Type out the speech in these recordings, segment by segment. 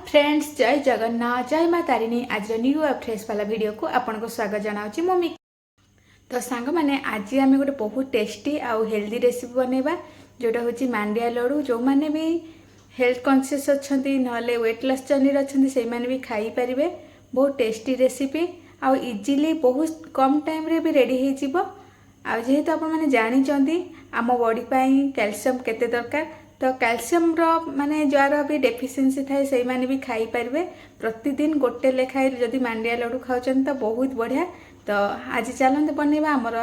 Friends जय जगन्नाथ जय माँ तारिणी आज न्यू फ्रेश वाला वीडियो को आपन को स्वागत जनाऊँगी मम्मी। तो सांग मैंने आज आम गोटे बहुत टेस्टी आउ हेल्दी रेसिपी बनैबा जोटा हूँ मांडिया लड्डू। जो मैंने भी हेल्थ कॉन्शियस अच्छा ना वेट लॉस जर्नी अच्छा से भी खाई पारे। बहुत टेस्टी रेसिपी आउ इजीली बहुत कम टाइम रे भी रेडी हो। जेहेतु आप जानते आम बॉडी कैल्शियम केते दरकार तो कैल्शियम माने जार भी डेफिशिएंसी थाए से माने भी खाई पारे। प्रतिदिन गोटे लेखाए जदि मांडिया लड्डू खाऊं तो बहुत बढ़िया। तो आज चलते बनैबा आमर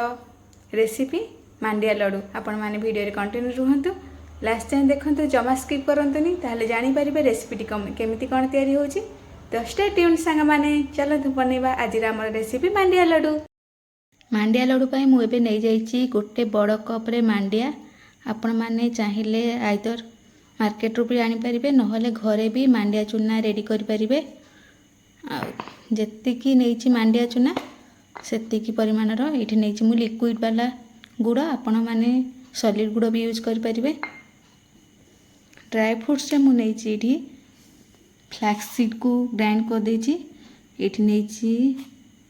रेसिपी मांडिया लड्डू। आपण मैंने वीडियो रे कंटिन्यू रुहतु लास्ट टाइम देखते जमा स्किप करंतुनी ताहले जानि पारिबे रेसिपीटी केमिति कोन तयारी होची। तो स्टे ट्यून सांग माने चलते बनैबा आज आमर रेसिपी मांडिया लड्डू। मांडिया लड्डू पाई मु एबे नै जाइछि गोटे बड़ कप रे मांडिया। आपण माने चाहिए आइदर मार्केट रू भी आनी पारिबे नहले घरे भी मांडिया चूना रेडी करि पारिबे। जेतिकी नैछि मांडिया चूना सेतिकी परिमाणर एठी नैछि मु लिक्विड वाला गुड़। आपण माने सॉलिड गुड़ भी यूज करि पारिबे। ड्राई फ्रूट्स रे मु नैछि एठी फ्लैक्स सीड को ग्राइंड कर देछि। एठी नैछि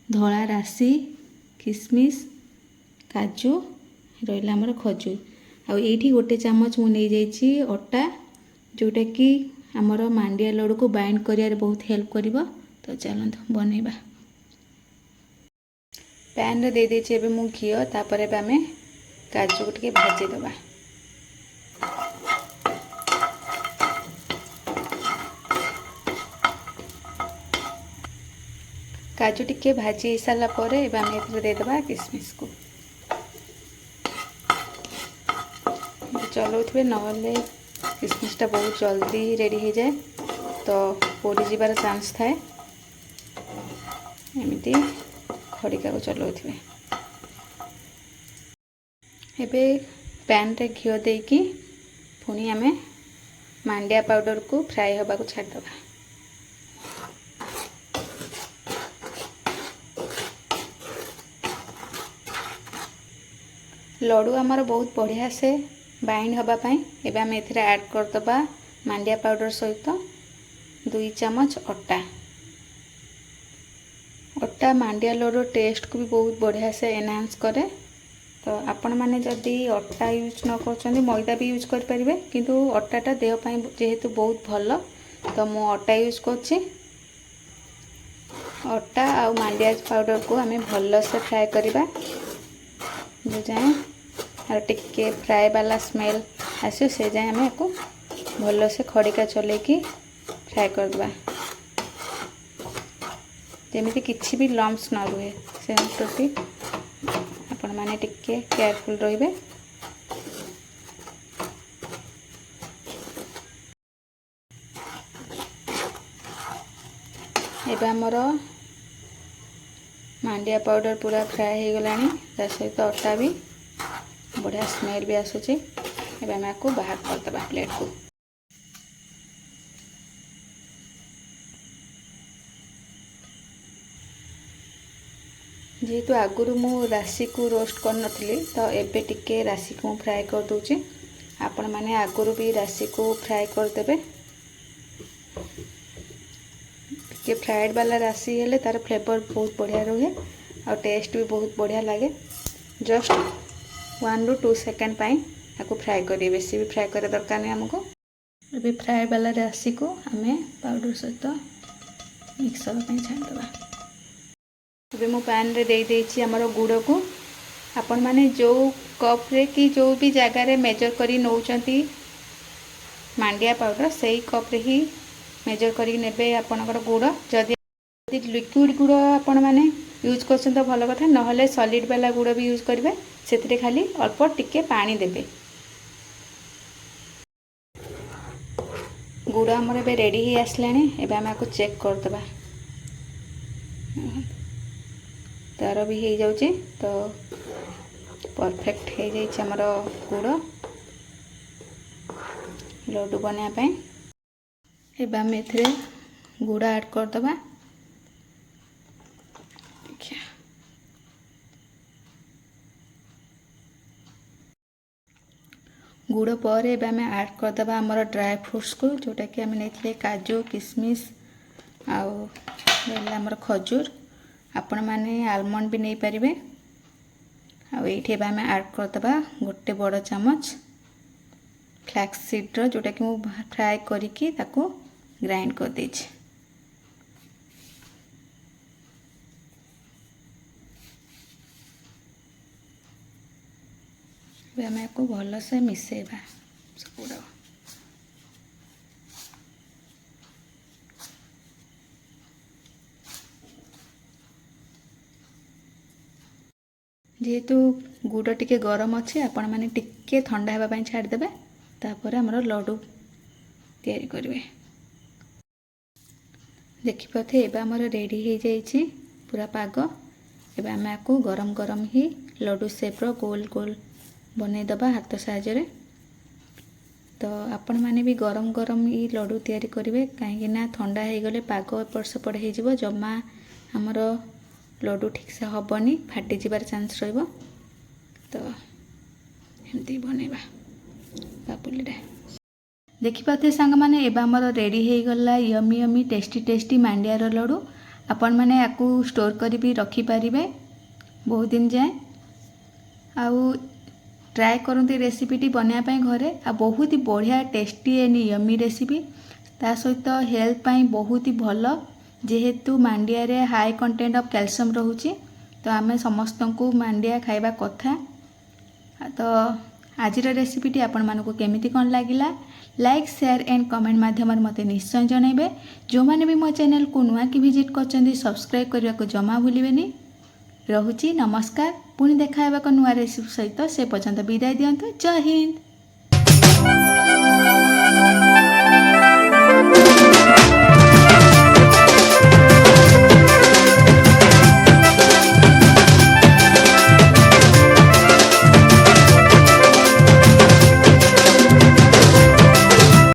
धला राशि किशमिश काजू रहिला हमर खजूर। आ ये गोटे चामच मु नहीं जाइछि अटा जोटा कि आमर मांडिया लड्डू को बाइंड करियारे बहुत हेल्प करिवो। तो चलନ୍ତୁ बनैबा। पैन रे दे देछि एबे मु घी तापर एबे आमे काजू को टिके भाजी दबा। काजू टिके भाजी सारा पर एबे आमे एथरे दे दबा किशमिश को। चलाउे नहले किशमिशटा बहुत जल्दी रेडी हो जाए तो पोड़ी जीवार चांस थाए। एमती खड़िका को चलाउे एबे पैन रे घी देकी पुणी आमे मांडिया पाउडर को फ्राई होबा को छाड़ दबा। लड्डू आमर बहुत बढ़िया से बाइंड होगापाई एबे आम एथिरे ऐड करदबा मांडिया पाउडर सहित 2 चामच अटा। अटा मांडिया लड्डू टेस्ट को भी बहुत बढ़िया से एनहांस करे। तो आपण माने जदि अटा यूज न करछन्ती मैदा भी यूज कर परिबे किंतु अटाटा देह पाई जेहेतु बहुत भल तो मु अटा यूज करछि। अटा आ मांडिया पाउडर को आम भल से फ्राए करबा जो जाए और टिके फ्राए वाला स्मेल आसो से जाए आम को भल से खड़िका चलेकी फ्राए करदबा जेमिति किछि भी लम्प्स न रुहे से प्रति आपण माने टिके केयरफुल रहिबे। एबे हमर मांडिया पाउडर पूरा फ्राए हो गलानी ता सहित अटा भी बढ़िया स्मेल भी आसुची। एबे हम आपको बाहर कर दबा प्लेट को। जेहेतु आगुरु मु राशि को रोस्ट कर नथली तो एबे टिके राशि को फ्राए कर दूची। आपण माने आगुरु भी राशि को फ्राए कर देबे। टिके फ्राइड वाला राशि हेले तार फ्लेवर बहुत बढ़िया रहे और टेस्ट भी बहुत बढ़िया लगे। जस्ट 1 ରୁ 2 सेकंड पाई आपको फ्राए करिए बेसी भी फ्राए करे दरकार नहीं हमको। अभी फ्राए वाला राशि को आमे पाउडर सहित मिक्स होगा छाड़ दबा। अभी मु पैन रे दे देछि हमर गुड़ को। आपण माने जो कप रे कि जो भी जगह रे मेजर करी नौचंती मांडिया पाउडर सही कप रे ही मेजर करी नेबे आपनकर गुड़। जदि लिक्विड गुड़ आपण माने यूज करछन तो भल कथा नहले सॉलिड वाला गुड़ भी यूज करिवे। सेथिरे खाली अल्प टिके पानी देबे। गुड़ हमर एबे रेडी ही आसलानी। एबे हम आपको चेक कर दबा तार भी हो जाउची तो परफेक्ट हो जाई हमर गुड़ लड्डू बना पाए। एबे हम एथिरे गुड़ ऐड कर दबा। गुड़ पर एबे आम ऐड करदे आमर ड्राई फ्रुट्स को जोटा कि आम नहीं काजू किशमिश आमर खजूर आपण मैंने आलमंड भी नहीं पारे। आईठी आम ऐड करदे गोटे बड़ चामच फ्लैक्स सीड्र जोटा कि मुझे फ्राए करके ग्राइंड कर देछि। आम को भल से मिसेबा सब जेहेतु गुड़ टिके गरम अच्छे आपण मैंने टिके ठंडा होगापाई छाड़देवे तापर आमर लड्डू तैयारी करेंगे। देखिपे एबे आमर रेडी हो जाइए पूरा पाग। एबे आम को गरम गरम ही लड्डू शेप्र गोल गोल बनईदबा हाथ साहाय्य। तो आपण मैंने भी गरम गरम ही लड्डू तैयारी करेंगे कहीं ठंडा हो गले पाग एपट सेपट हो जमा आमर लड्डू ठीक से हेनी फाटी जबार चांस रही। तो एमती बनइबा पापुलीटा देखिपे सांग मैंने एबे आमर रेडी हो गला यमी यमी टेस्टी टेस्टी मांडियार लड्डू। आपण मैंने याकू स्टोर कर भी रखिपारे बहुत दिन जाए। आउ ट्राए करते रेसिपीटी बनवाई घरे आ बहुत ही बढ़िया टेस्टी एंड यमी रेसिपी ता सहित हेल्थ पाई बहुत ही भल जेहेतु मांडिया रे हाई कंटेंट ऑफ कैल्शियम रोचे। तो आम समस्त को मांडिया खाइबा कथा। तो आज रेसिपीटी आपण मानक केमिति कौन लगिला लाइक शेयर एंड कमेंट माध्यम मते निश्चय जनइबे। जो माने भी मो चैनल को नुआ की विजिट करछन्ती सब्सक्राइब करने को जमा भूलिबेनी। रहुची नमस्कार पुणी देखा नुआ रेसिपी सहित से पर्यंत विदाय दियंतु। जय हिंद।